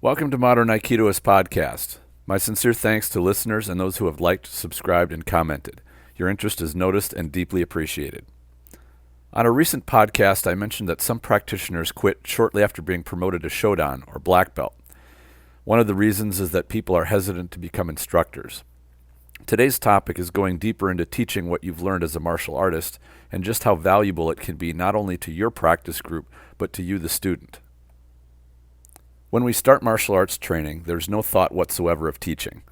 Welcome to Modern Aikidoist Podcast. My sincere thanks to listeners and those who have liked, subscribed, and commented. Your interest is noticed and deeply appreciated. On a recent podcast, I mentioned that some practitioners quit shortly after being promoted to Shodan, or black belt. One of the reasons is that people are hesitant to become instructors. Today's topic is going deeper into teaching what you've learned as a martial artist and just how valuable it can be not only to your practice group, but to you, the student. When we start martial arts training, there's no thought whatsoever of teaching.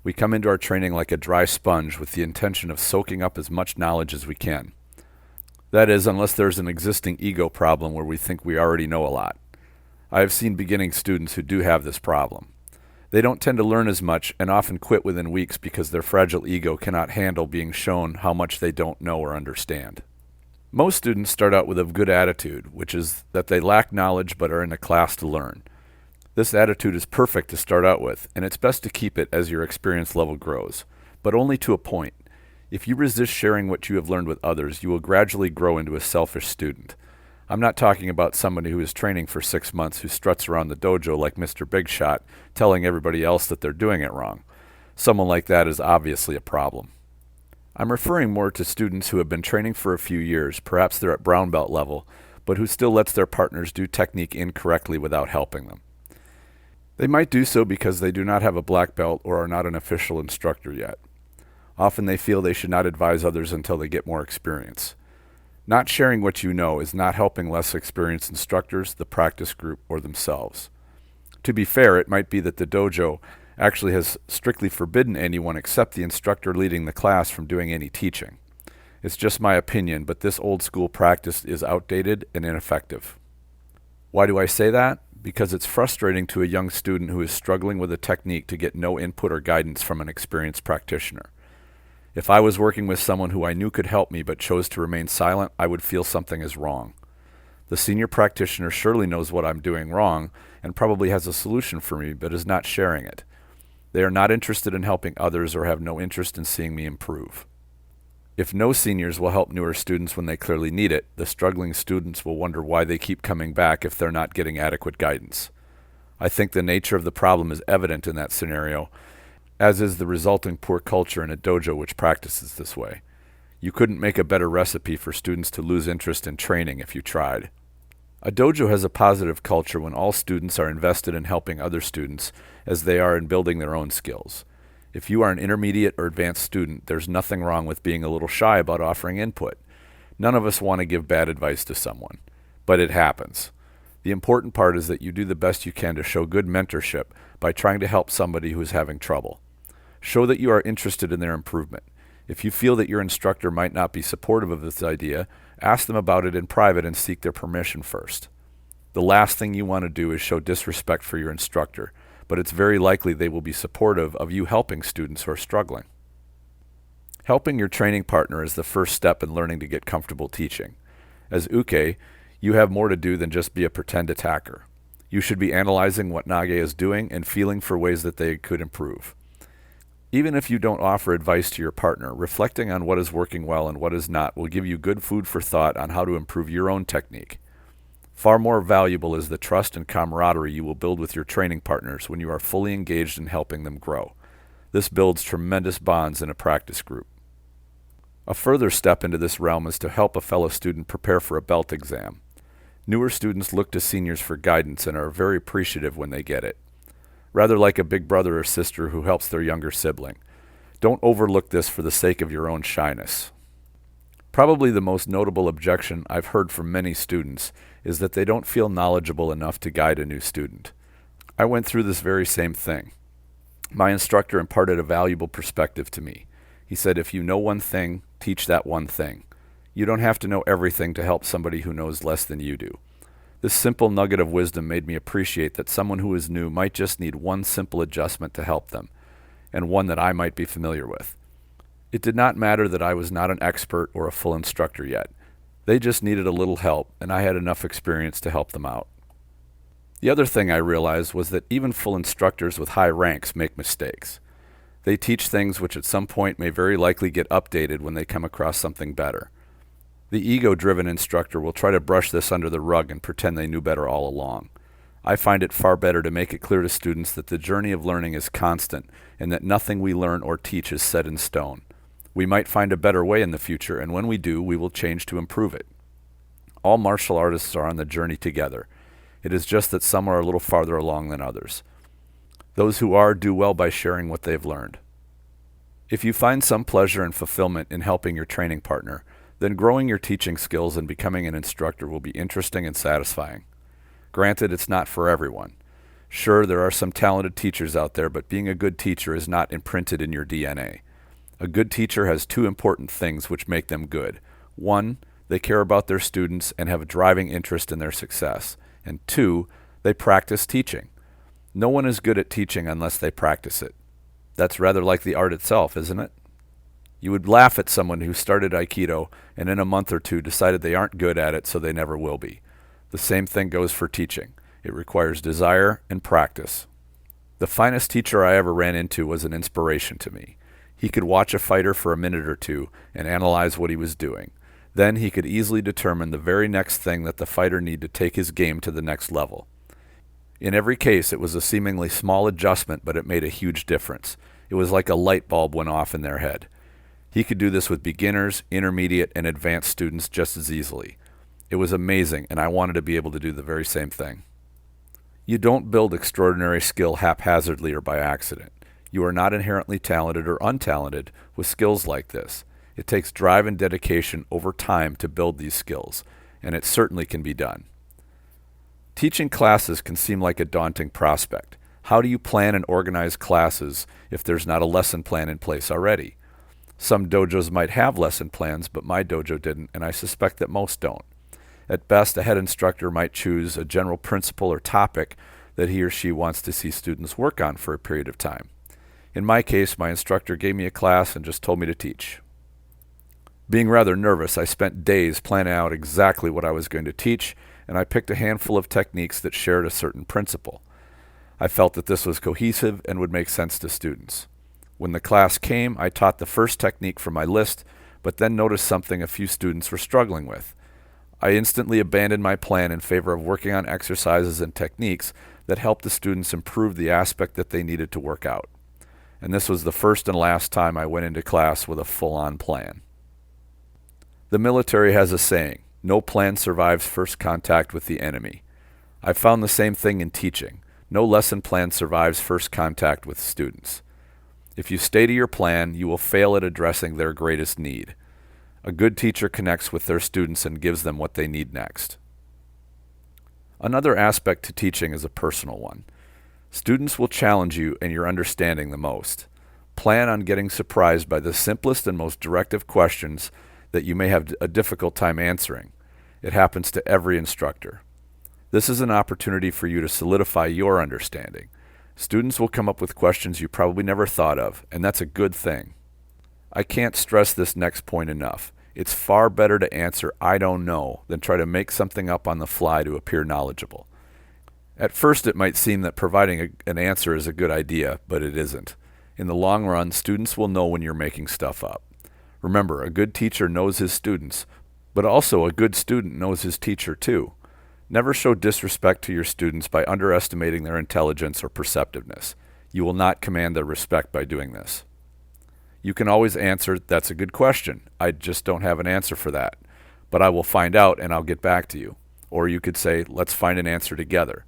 We come into our training like a dry sponge with the intention of soaking up as much knowledge as we can. That is, unless there's an existing ego problem where we think we already know a lot. I have seen beginning students who do have this problem. They don't tend to learn as much and often quit within weeks because their fragile ego cannot handle being shown how much they don't know or understand. Most students start out with a good attitude, which is that they lack knowledge but are in a class to learn. This attitude is perfect to start out with, and it's best to keep it as your experience level grows, but only to a point. If you resist sharing what you have learned with others, you will gradually grow into a selfish student. I'm not talking about somebody who is training for 6 months who struts around the dojo like Mr. Big Shot, telling everybody else that they're doing it wrong. Someone like that is obviously a problem. I'm referring more to students who have been training for a few years, perhaps they're at brown belt level, but who still lets their partners do technique incorrectly without helping them. They might do so because they do not have a black belt or are not an official instructor yet. Often they feel they should not advise others until they get more experience. Not sharing what you know is not helping less experienced instructors, the practice group, or themselves. To be fair, it might be that the dojo actually has strictly forbidden anyone except the instructor leading the class from doing any teaching. It's just my opinion, but this old school practice is outdated and ineffective. Why do I say that? Because it's frustrating to a young student who is struggling with a technique to get no input or guidance from an experienced practitioner. If I was working with someone who I knew could help me but chose to remain silent, I would feel something is wrong. The senior practitioner surely knows what I'm doing wrong and probably has a solution for me but is not sharing it. They are not interested in helping others or have no interest in seeing me improve. If no seniors will help newer students when they clearly need it, the struggling students will wonder why they keep coming back if they're not getting adequate guidance. I think the nature of the problem is evident in that scenario, as is the resulting poor culture in a dojo which practices this way. You couldn't make a better recipe for students to lose interest in training if you tried. A dojo has a positive culture when all students are invested in helping other students as they are in building their own skills. If you are an intermediate or advanced student, there's nothing wrong with being a little shy about offering input. None of us want to give bad advice to someone, but it happens. The important part is that you do the best you can to show good mentorship by trying to help somebody who is having trouble. Show that you are interested in their improvement. If you feel that your instructor might not be supportive of this idea, ask them about it in private and seek their permission first. The last thing you want to do is show disrespect for your instructor, but it's very likely they will be supportive of you helping students who are struggling. Helping your training partner is the first step in learning to get comfortable teaching. As uke, you have more to do than just be a pretend attacker. You should be analyzing what Nage is doing and feeling for ways that they could improve. Even if you don't offer advice to your partner, reflecting on what is working well and what is not will give you good food for thought on how to improve your own technique. Far more valuable is the trust and camaraderie you will build with your training partners when you are fully engaged in helping them grow. This builds tremendous bonds in a practice group. A further step into this realm is to help a fellow student prepare for a belt exam. Newer students look to seniors for guidance and are very appreciative when they get it. Rather like a big brother or sister who helps their younger sibling. Don't overlook this for the sake of your own shyness. Probably the most notable objection I've heard from many students is that they don't feel knowledgeable enough to guide a new student. I went through this very same thing. My instructor imparted a valuable perspective to me. He said, if you know one thing, teach that one thing. You don't have to know everything to help somebody who knows less than you do. This simple nugget of wisdom made me appreciate that someone who is new might just need one simple adjustment to help them, and one that I might be familiar with. It did not matter that I was not an expert or a full instructor yet. They just needed a little help, and I had enough experience to help them out. The other thing I realized was that even full instructors with high ranks make mistakes. They teach things which at some point may very likely get updated when they come across something better. The ego-driven instructor will try to brush this under the rug and pretend they knew better all along. I find it far better to make it clear to students that the journey of learning is constant and that nothing we learn or teach is set in stone. We might find a better way in the future, and when we do, we will change to improve it. All martial artists are on the journey together. It is just that some are a little farther along than others. Those who are do well by sharing what they've learned. If you find some pleasure and fulfillment in helping your training partner, then growing your teaching skills and becoming an instructor will be interesting and satisfying. Granted, it's not for everyone. Sure, there are some talented teachers out there, but being a good teacher is not imprinted in your DNA. A good teacher has two important things which make them good. One, they care about their students and have a driving interest in their success. And two, they practice teaching. No one is good at teaching unless they practice it. That's rather like the art itself, isn't it? You would laugh at someone who started Aikido and in a month or two decided they aren't good at it, so they never will be. The same thing goes for teaching. It requires desire and practice. The finest teacher I ever ran into was an inspiration to me. He could watch a fighter for a minute or two and analyze what he was doing. Then he could easily determine the very next thing that the fighter needed to take his game to the next level. In every case, it was a seemingly small adjustment, but it made a huge difference. It was like a light bulb went off in their head. He could do this with beginners, intermediate, and advanced students just as easily. It was amazing, and I wanted to be able to do the very same thing. You don't build extraordinary skill haphazardly or by accident. You are not inherently talented or untalented with skills like this. It takes drive and dedication over time to build these skills, and it certainly can be done. Teaching classes can seem like a daunting prospect. How do you plan and organize classes if there's not a lesson plan in place already? Some dojos might have lesson plans, but my dojo didn't, and I suspect that most don't. At best, a head instructor might choose a general principle or topic that he or she wants to see students work on for a period of time. In my case, my instructor gave me a class and just told me to teach. Being rather nervous, I spent days planning out exactly what I was going to teach, and I picked a handful of techniques that shared a certain principle. I felt that this was cohesive and would make sense to students. When the class came, I taught the first technique from my list, but then noticed something a few students were struggling with. I instantly abandoned my plan in favor of working on exercises and techniques that helped the students improve the aspect that they needed to work out. And this was the first and last time I went into class with a full-on plan. The military has a saying, no plan survives first contact with the enemy. I found the same thing in teaching. No lesson plan survives first contact with students. If you stay to your plan, you will fail at addressing their greatest need. A good teacher connects with their students and gives them what they need next. Another aspect to teaching is a personal one. Students will challenge you and your understanding the most. Plan on getting surprised by the simplest and most directive questions that you may have a difficult time answering. It happens to every instructor. This is an opportunity for you to solidify your understanding. Students will come up with questions you probably never thought of, and that's a good thing. I can't stress this next point enough. It's far better to answer "I don't know" than try to make something up on the fly to appear knowledgeable. At first, it might seem that providing an answer is a good idea, but it isn't. In the long run, students will know when you're making stuff up. Remember, a good teacher knows his students, but also a good student knows his teacher too. Never show disrespect to your students by underestimating their intelligence or perceptiveness. You will not command their respect by doing this. You can always answer, "That's a good question. I just don't have an answer for that. But I will find out and I'll get back to you." Or you could say, "Let's find an answer together."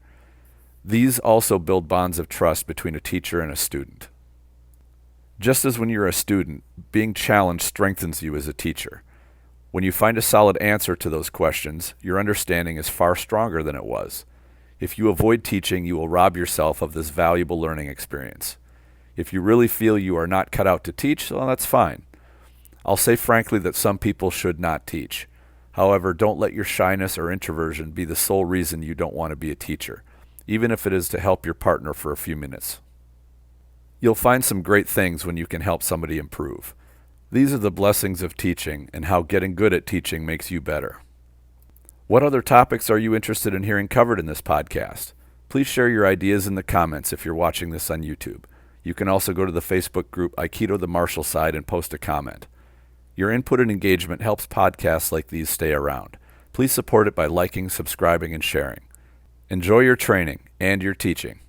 These also build bonds of trust between a teacher and a student. Just as when you're a student, being challenged strengthens you as a teacher. When you find a solid answer to those questions, your understanding is far stronger than it was. If you avoid teaching, you will rob yourself of this valuable learning experience. If you really feel you are not cut out to teach, well, that's fine. I'll say frankly that some people should not teach. However, don't let your shyness or introversion be the sole reason you don't want to be a teacher, even if it is to help your partner for a few minutes. You'll find some great things when you can help somebody improve. These are the blessings of teaching and how getting good at teaching makes you better. What other topics are you interested in hearing covered in this podcast? Please share your ideas in the comments if you're watching this on YouTube. You can also go to the Facebook group Aikido the Martial Side and post a comment. Your input and engagement helps podcasts like these stay around. Please support it by liking, subscribing, and sharing. Enjoy your training and your teaching.